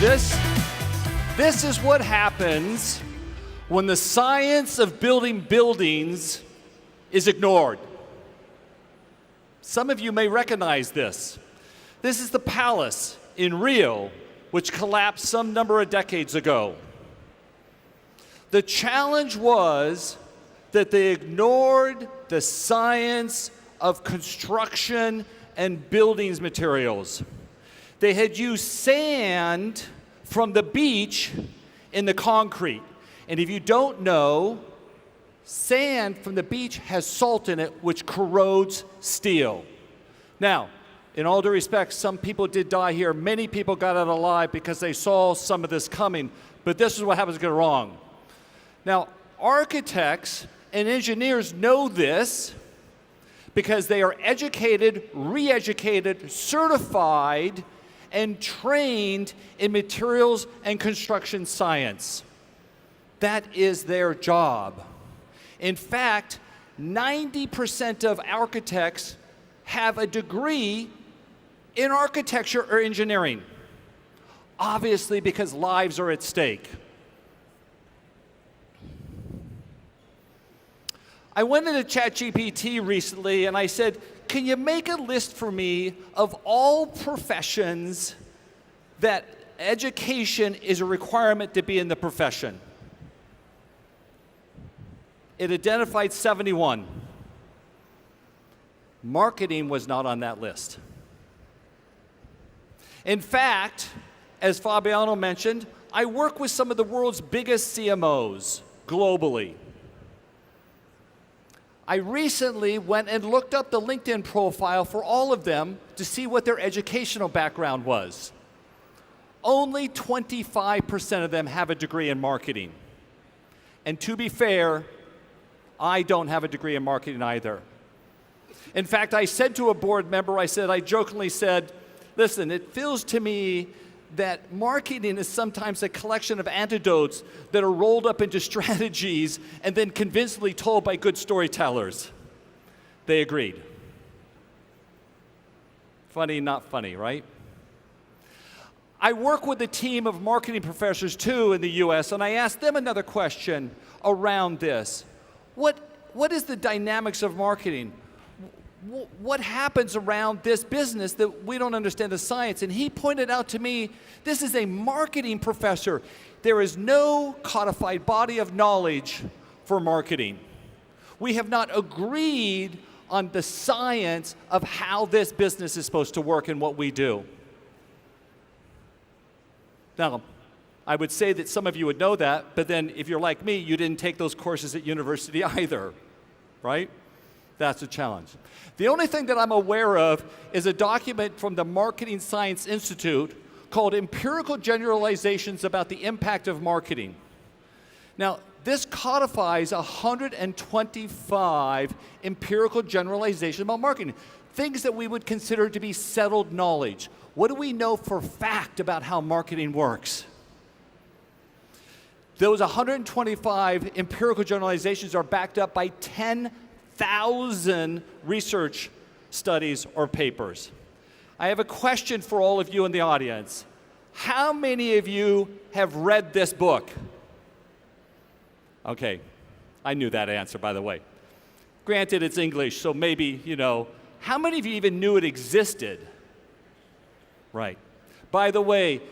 This is what happens when the science of building buildings is ignored. Some of you may recognize this. This is the palace in Rio, which collapsed some number of decades ago. The challenge was that they ignored the science of construction and buildings materials. They had used sand from the beach in the concrete. And if you don't know, sand from the beach has salt in it, which corrodes steel. Now, in all due respect, some people did die here. Many people got out alive because they saw some of this coming. But this is what happens to get wrong. Now, architects and engineers know this because they are educated, re-educated, certified, and trained in materials and construction science. That is their job. In fact, 90% of architects have a degree in architecture or engineering, obviously because lives are at stake. I went into ChatGPT recently and I said, can you make a list for me of all professions that education is a requirement to be in the profession? It identified 71. Marketing was not on that list. In fact, as Fabiano mentioned, I work with some of the world's biggest CMOs globally. I recently went and looked up the LinkedIn profile for all of them to see what their educational background was. Only 25% of them have a degree in marketing. And to be fair, I don't have a degree in marketing either. In fact, I said to a board member, I jokingly said, listen, it feels to me that marketing is sometimes a collection of anecdotes that are rolled up into strategies and then convincingly told by good storytellers. They agreed. Funny, not funny, right? I work with a team of marketing professors too in the US, and I asked them another question around this. What is the dynamics of marketing? What happens around this business that we don't understand the science? And he pointed out to me, this is a marketing professor. There is no codified body of knowledge for marketing. We have not agreed on the science of how this business is supposed to work and what we do. Now, I would say that some of you would know that, but then if you're like me, you didn't take those courses at university either, right? That's a challenge. The only thing that I'm aware of is a document from the Marketing Science Institute called Empirical Generalizations About the Impact of Marketing. Now, this codifies 125 empirical generalizations about marketing, things that we would consider to be settled knowledge. What do we know for fact about how marketing works? Those 125 empirical generalizations are backed up by 10,000 research studies or papers. I have a question for all of you in the audience. How many of you have read this book? Okay, I knew that answer, by the way. Granted, it's English, so maybe, how many of you even knew it existed? Right. By the way,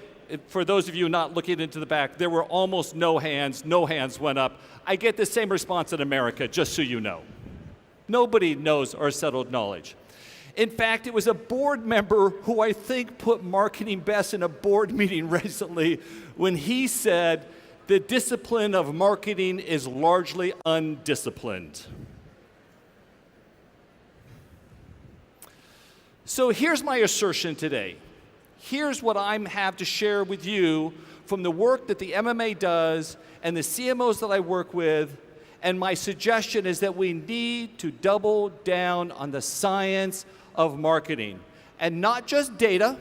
for those of you not looking into the back, there were almost no hands went up. I get the same response in America, just so you know. Nobody knows our settled knowledge. In fact, it was a board member who I think put marketing best in a board meeting recently when he said, the discipline of marketing is largely undisciplined. So here's my assertion today. Here's what I have to share with you from the work that the MMA does and the CMOs that I work with. And my suggestion is that we need to double down on the science of marketing. And not just data.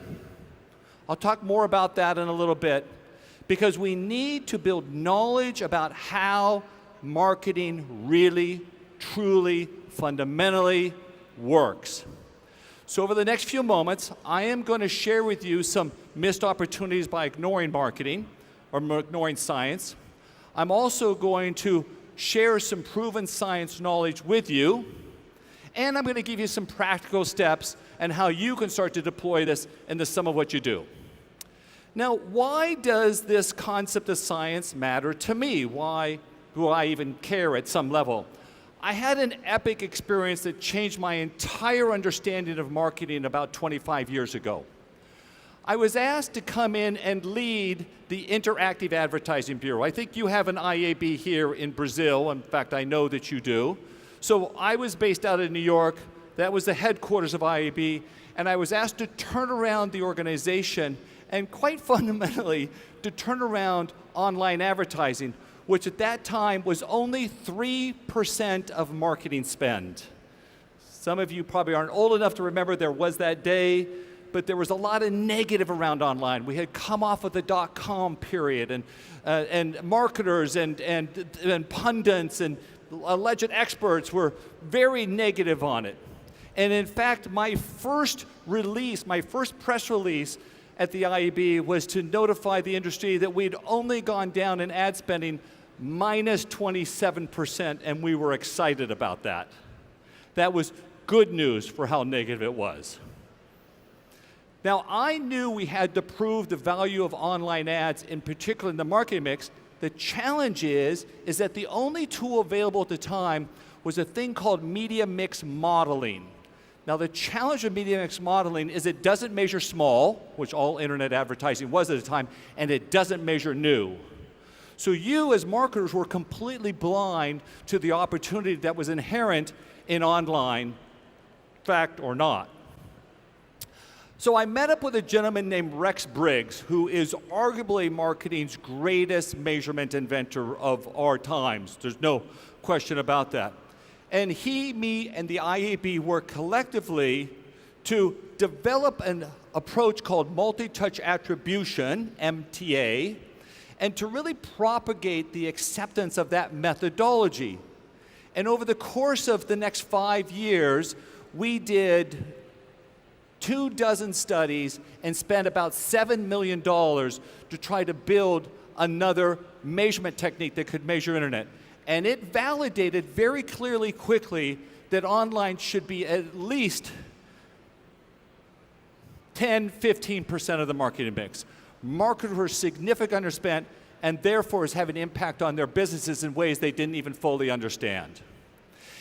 I'll talk more about that in a little bit. Because we need to build knowledge about how marketing really, truly, fundamentally works. So over the next few moments, I am going to share with you some missed opportunities by ignoring marketing or ignoring science. I'm also going to share some proven science knowledge with you, and I'm going to give you some practical steps and how you can start to deploy this into some of what you do. Now, why does this concept of science matter to me? Why do I even care at some level? I had an epic experience that changed my entire understanding of marketing about 25 years ago. I was asked to come in and lead the Interactive Advertising Bureau. I think you have an IAB here in Brazil. In fact, I know that you do. So I was based out of New York. That was the headquarters of IAB. And I was asked to turn around the organization and quite fundamentally to turn around online advertising, which at that time was only 3% of marketing spend. Some of you probably aren't old enough to remember there was that day, but there was a lot of negative around online. We had come off of the .com period, and marketers and pundits and alleged experts were very negative on it. And in fact, my first press release at the IAB was to notify the industry that we'd only gone down in ad spending minus 27%, and we were excited about that. That was good news for how negative it was. Now, I knew we had to prove the value of online ads, in particular in the marketing mix. The challenge is that the only tool available at the time was a thing called media mix modeling. Now, the challenge of media mix modeling is it doesn't measure small, which all internet advertising was at the time, and it doesn't measure new. So you, as marketers, were completely blind to the opportunity that was inherent in online, fact or not. So I met up with a gentleman named Rex Briggs, who is arguably marketing's greatest measurement inventor of our times. There's no question about that. And he, me, and the IAB worked collectively to develop an approach called multi-touch attribution, MTA, and to really propagate the acceptance of that methodology. And over the course of the next 5 years, we did 24 studies and spent about $7 million to try to build another measurement technique that could measure internet. And it validated very clearly, quickly, that online should be at least 10-15% of the marketing mix. Marketers were significantly underspent and therefore is having an impact on their businesses in ways they didn't even fully understand.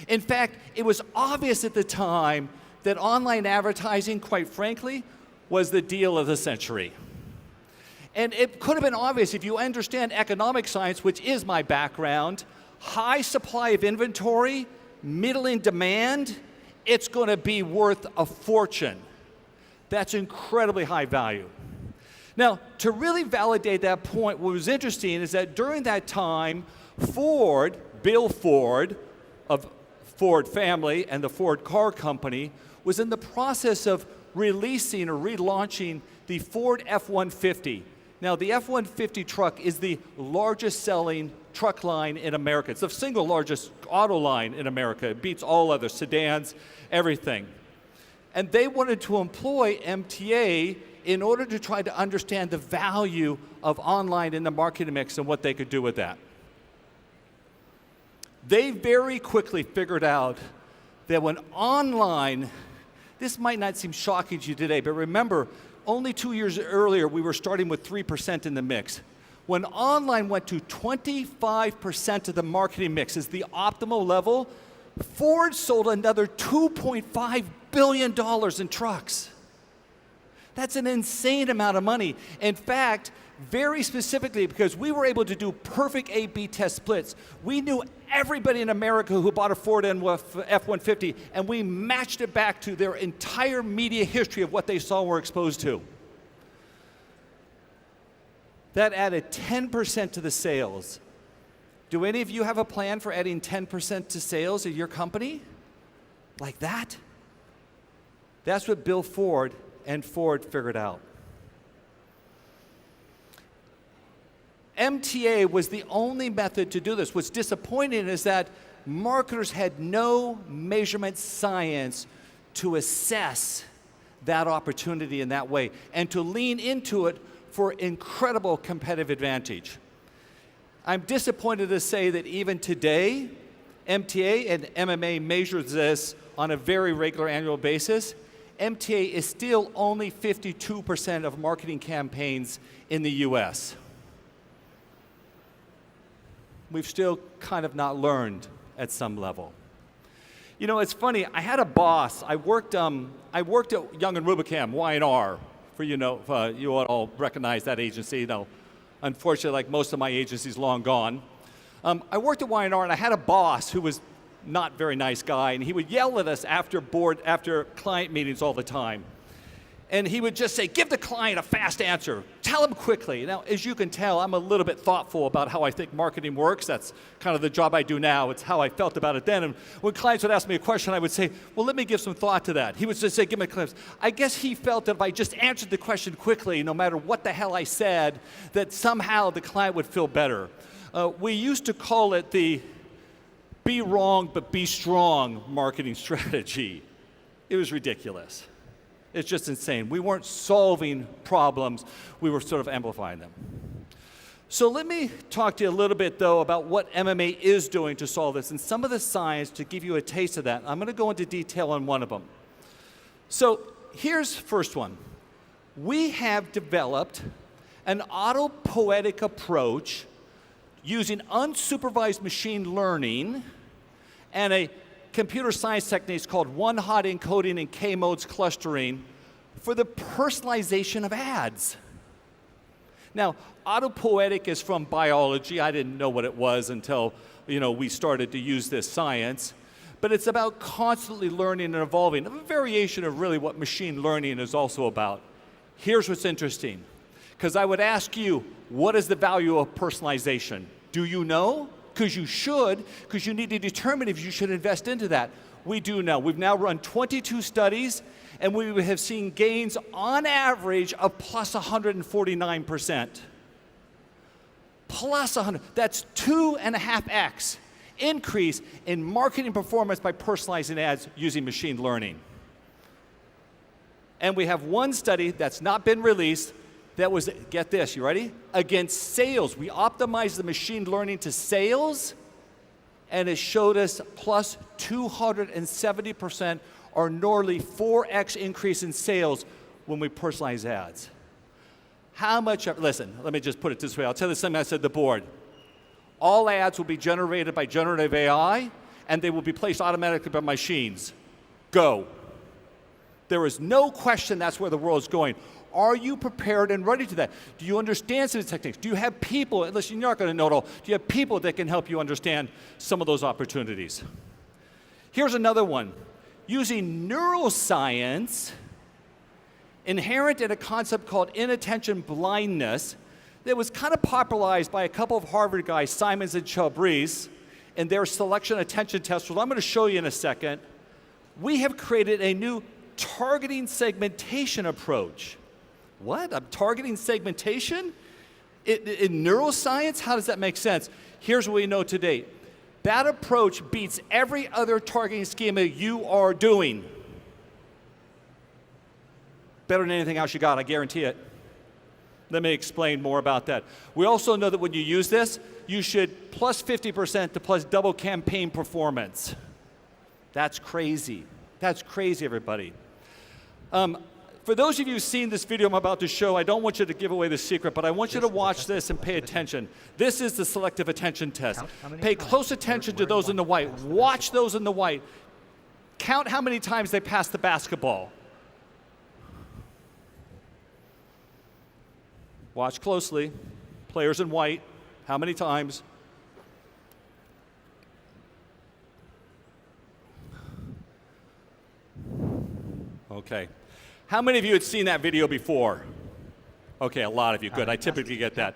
In fact, it was obvious at the time that online advertising, quite frankly, was the deal of the century. And it could have been obvious if you understand economic science, which is my background, high supply of inventory, middling demand, it's going to be worth a fortune. That's incredibly high value. Now, to really validate that point, what was interesting is that during that time, Bill Ford, of Ford family and the Ford Car Company, was in the process of releasing or relaunching the Ford F-150. Now, the F-150 truck is the largest selling truck line in America. It's the single largest auto line in America. It beats all other sedans, everything. And they wanted to employ MTA in order to try to understand the value of online in the marketing mix and what they could do with that. They very quickly figured out that when online, this might not seem shocking to you today, but remember, only 2 years earlier, we were starting with 3% in the mix. When online went to 25% of the marketing mix as the optimal level, Ford sold another $2.5 billion in trucks. That's an insane amount of money. In fact, very specifically, because we were able to do perfect A/B test splits, we knew everybody in America who bought a Ford F-150, and we matched it back to their entire media history of what they saw and were exposed to. That added 10% to the sales. Do any of you have a plan for adding 10% to sales at your company? Like that? That's what Bill Ford and Ford figured out. MTA was the only method to do this. What's disappointing is that marketers had no measurement science to assess that opportunity in that way and to lean into it for incredible competitive advantage. I'm disappointed to say that even today, MTA and MMA measures this on a very regular annual basis. MTA is still only 52% of marketing campaigns in the US. We've still kind of not learned at some level. You know, it's funny, I had a boss, I worked at Young and Rubicam, Y&R, for you all recognize that agency. Unfortunately, like most of my agencies, long gone. I worked at Y&R and I had a boss who was not very nice guy, and he would yell at us after client meetings all the time. And he would just say, give the client a fast answer. Tell him quickly. Now, as you can tell, I'm a little bit thoughtful about how I think marketing works. That's kind of the job I do now. It's how I felt about it then. And when clients would ask me a question, I would say, well, let me give some thought to that. He would just say, give me a clip. I guess he felt that if I just answered the question quickly, no matter what the hell I said, that somehow the client would feel better. We used to call it the be wrong but be strong marketing strategy. It was ridiculous. It's just insane. We weren't solving problems, we were sort of amplifying them. So let me talk to you a little bit, though, about what MMA is doing to solve this and some of the science to give you a taste of that. I'm going to go into detail on one of them. So here's the first one. We have developed an autopoietic approach using unsupervised machine learning and a computer science techniques called one-hot encoding and K-modes clustering for the personalization of ads. Now, autopoietic is from biology. I didn't know what it was until we started to use this science. But it's about constantly learning and evolving, a variation of really what machine learning is also about. Here's what's interesting, because I would ask you, what is the value of personalization? Do you know? Because you should, because you need to determine if you should invest into that. We do know. We've now run 22 studies, and we have seen gains on average of plus 149%. Plus 100, that's 2.5x increase in marketing performance by personalizing ads using machine learning. And we have one study that's not been released that was, get this, you ready? Against sales. We optimized the machine learning to sales, and it showed us plus 270% or nearly 4x increase in sales when we personalize ads. How much, listen, let me just put it this way. I'll tell you something I said to the board. All ads will be generated by generative AI, and they will be placed automatically by machines. Go. There is no question that's where the world is going. Are you prepared and ready to that? Do you understand some of the techniques? Do you have people, listen, you're not going to know it all. Do you have people that can help you understand some of those opportunities? Here's another one. Using neuroscience inherent in a concept called inattention blindness that was kind of popularized by a couple of Harvard guys, Simons and Chalbris, in their selection attention test, which I'm going to show you in a second. We have created a new targeting segmentation approach. What? I'm targeting segmentation? In neuroscience? How does that make sense? Here's what we know to date. That approach beats every other targeting schema you are doing. Better than anything else you got, I guarantee it. Let me explain more about that. We also know that when you use this, you should plus 50% to plus double campaign performance. That's crazy. That's crazy, everybody. For those of you who've seen this video I'm about to show, I don't want you to give away the secret, but I want you to watch this and pay attention. This is the selective attention test. Pay close attention to those in the white. Watch those in the white. Count how many times they pass the basketball. Watch closely. Players in white, how many times? Okay. How many of you had seen that video before? Okay, a lot of you. Good. I typically get that.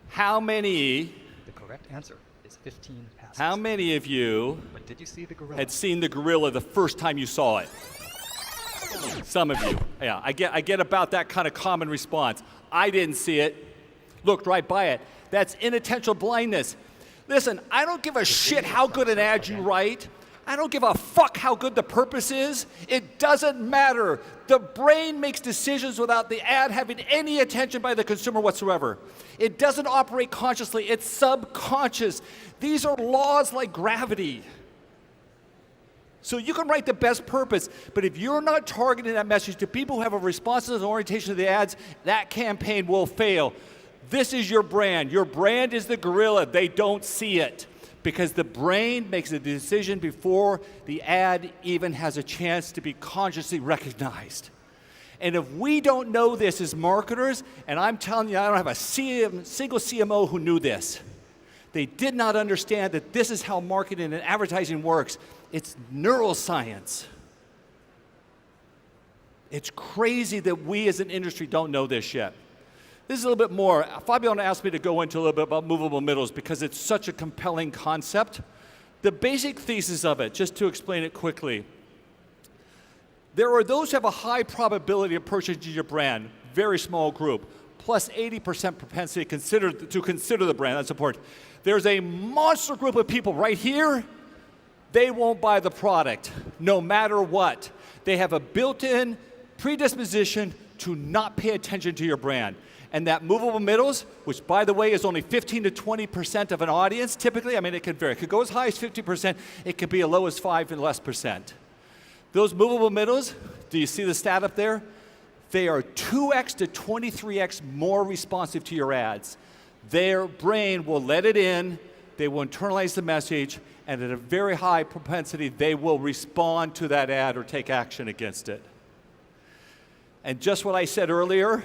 How many? The correct answer is 15 passes. How many of you But did you see the gorilla? had seen the gorilla the first time you saw it? Some of you. Yeah, I get about that kind of common response. I didn't see it. Looked right by it. That's inattentional blindness. Listen, I don't give a shit how good an ad you write, I don't give a fuck how good the purpose is. It doesn't matter. The brain makes decisions without the ad having any attention by the consumer whatsoever. It doesn't operate consciously. It's subconscious. These are laws like gravity. So you can write the best purpose, but if you're not targeting that message to people who have a responsive orientation to the ads, that campaign will fail. This is your brand. Your brand is the gorilla. They don't see it because the brain makes a decision before the ad even has a chance to be consciously recognized. And if we don't know this as marketers, and I'm telling you, I don't have a single CMO who knew this. They did not understand that this is how marketing and advertising works. It's neuroscience. It's crazy that we as an industry don't know this yet. This is a little bit more. Fabiano asked me to go into a little bit about movable middles because it's such a compelling concept. The basic thesis of it, just to explain it quickly, there are those who have a high probability of purchasing your brand, very small group, plus 80% propensity to consider the brand. That's important. There's a monster group of people right here. They won't buy the product, no matter what. They have a built-in predisposition to not pay attention to your brand. And that movable middles, which by the way is only 15 to 20% of an audience, typically, I mean, it could vary. It could go as high as 50%, it could be as low as 5 and less percent. Those movable middles, do you see the stat up there? They are 2x to 23x more responsive to your ads. Their brain will let it in, they will internalize the message, and at a very high propensity, they will respond to that ad or take action against it. And just what I said earlier,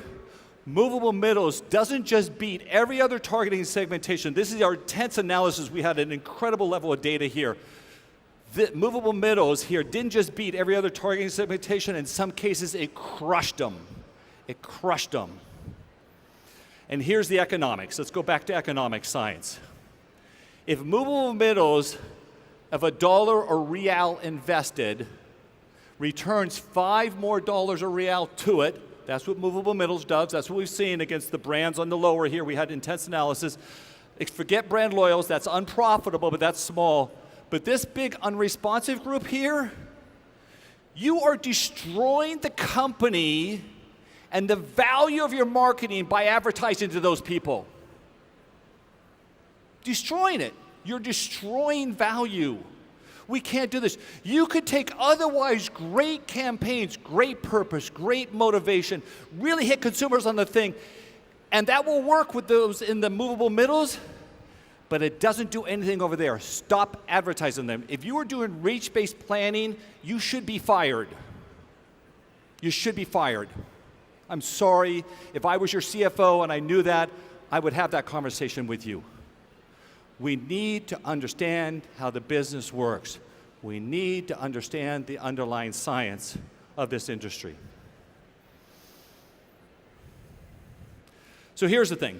movable middles doesn't just beat every other targeting segmentation. This is our intense analysis. We had an incredible level of data here. The movable middles here didn't just beat every other targeting segmentation. In some cases, it crushed them. It crushed them. And here's the economics. Let's go back to economic science. If movable middles of $1 or real invested returns $5 more or real to it, that's what movable middles does. That's what we've seen against the brands on the lower here. We had intense analysis. Forget brand loyals. That's unprofitable, but that's small. But this big unresponsive group here, you are destroying the company and the value of your marketing by advertising to those people. Destroying it. You're destroying value. We can't do this. You could take otherwise great campaigns, great purpose, great motivation, really hit consumers on the thing, and that will work with those in the movable middles, but it doesn't do anything over there. Stop advertising them. If you are doing reach-based planning, you should be fired. You should be fired. I'm sorry. If I was your CFO and I knew that, I would have that conversation with you. We need to understand how the business works. We need to understand the underlying science of this industry. So here's the thing.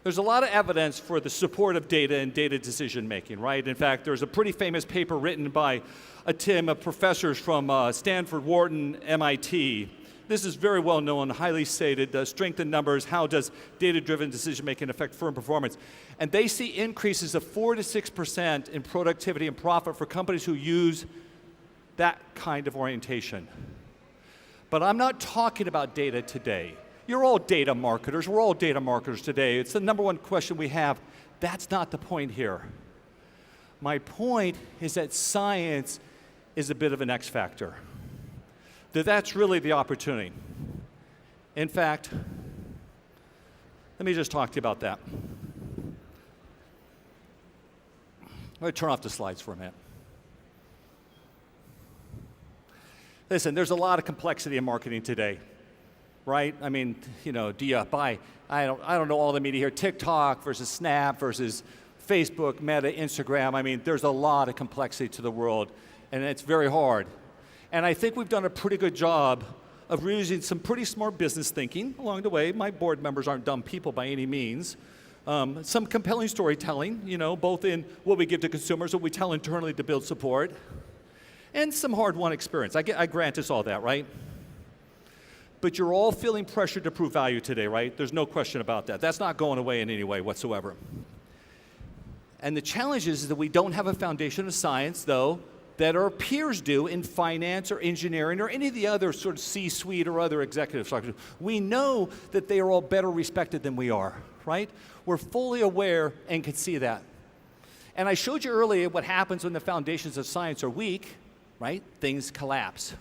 There's a lot of evidence for the support of data and data decision making, right? In fact, there's a pretty famous paper written by a team of professors from Stanford, Wharton, MIT. This is very well known, highly cited, strength in numbers, how does data-driven decision-making affect firm performance? And they see increases of 4 to 6% in productivity and profit for companies who use that kind of orientation. But I'm not talking about data today. You're all data marketers. We're all data marketers today. It's the number one question we have. That's not the point here. My point is that science is a bit of an X factor. That's really the opportunity. In fact, let me just talk to you about that. I'm going to turn off the slides for a minute. Listen, there's a lot of complexity in marketing today, right? I mean, you know, do you buy, I don't know all the media here, TikTok versus Snap versus Facebook, Meta, Instagram. I mean, there's a lot of complexity to the world, and it's very hard. And I think we've done a pretty good job of using some pretty smart business thinking along the way. My board members aren't dumb people by any means. Some compelling storytelling, you know, both in what we give to consumers, what we tell internally to build support, and some hard-won experience. I grant us all that, right? But you're all feeling pressure to prove value today, right? There's no question about that. That's not going away in any way whatsoever. And the challenge is that we don't have a foundation of science, though, that our peers do in finance or engineering or any of the other sort of C-suite or other executive structures. We know that they are all better respected than we are, right? We're fully aware and can see that. And I showed you earlier what happens when the foundations of science are weak, right? Things collapse.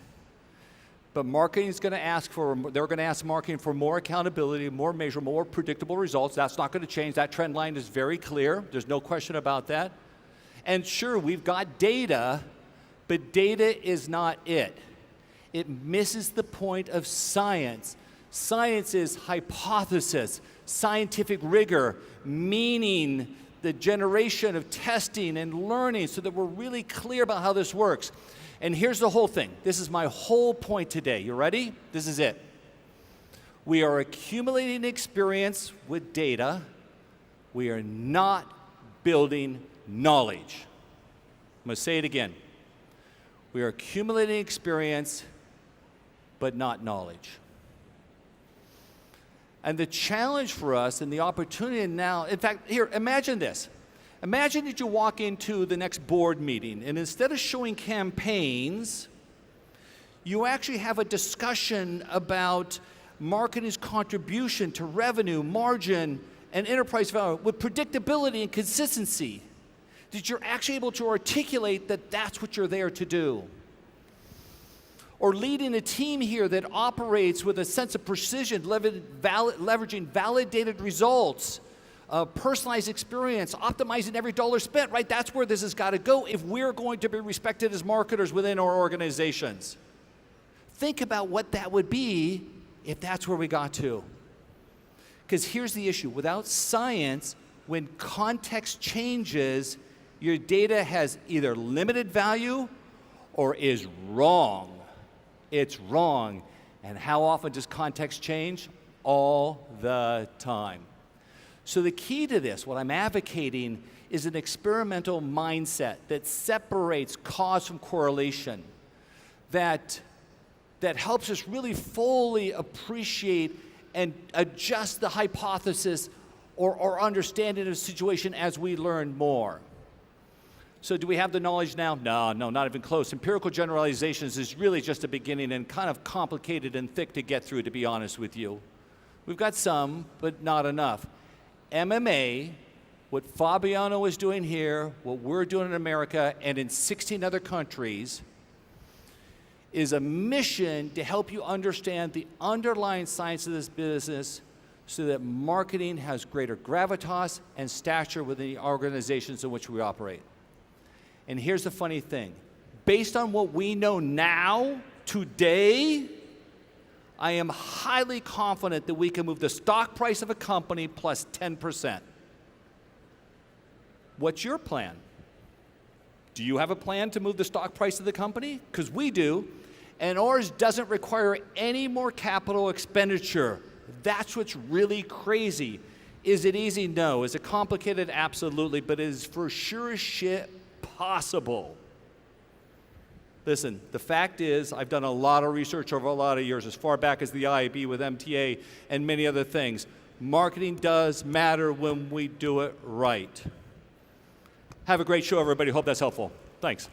But marketing is going to they're going to ask marketing for more accountability, more measurable, more predictable results. That's not going to change. That trend line is very clear. There's no question about that. And sure, we've got data, but data is not it. It misses the point of science. Science is hypothesis, scientific rigor, meaning, the generation of testing and learning so that we're really clear about how this works. And here's the whole thing. This is my whole point today. You ready? This is it. We are accumulating experience with data. We are not building knowledge. I'm going to say it again. We are accumulating experience, but not knowledge. And the challenge for us and the opportunity now, in fact, here, imagine this. Imagine that you walk into the next board meeting, and instead of showing campaigns, you actually have a discussion about marketing's contribution to revenue, margin, and enterprise value with predictability and consistency. That you're actually able to articulate that that's what you're there to do. Or leading a team here that operates with a sense of precision, leveraging validated results, personalized experience, optimizing every dollar spent, right? That's where this has got to go if we're going to be respected as marketers within our organizations. Think about what that would be if that's where we got to. Because here's the issue. Without science, when context changes, your data has either limited value or is wrong. It's wrong. And how often does context change? All the time. So the key to this, what I'm advocating, is an experimental mindset that separates cause from correlation, that helps us really fully appreciate and adjust the hypothesis or understanding of the situation as we learn more. So do we have the knowledge now? No, not even close. Empirical generalizations is really just a beginning and kind of complicated and thick to get through, to be honest with you. We've got some, but not enough. MMA, what Fabiano is doing here, what we're doing in America and in 16 other countries, is a mission to help you understand the underlying science of this business so that marketing has greater gravitas and stature within the organizations in which we operate. And here's the funny thing. Based on what we know now, today, I am highly confident that we can move the stock price of a company plus 10%. What's your plan? Do you have a plan to move the stock price of the company? Because we do, and ours doesn't require any more capital expenditure. That's what's really crazy. Is it easy? No. Is it complicated? Absolutely. But it is for sure as shit possible. Listen, the fact is, I've done a lot of research over a lot of years, as far back as the IAB with MTA and many other things. Marketing does matter when we do it right. Have a great show, everybody. Hope that's helpful. Thanks.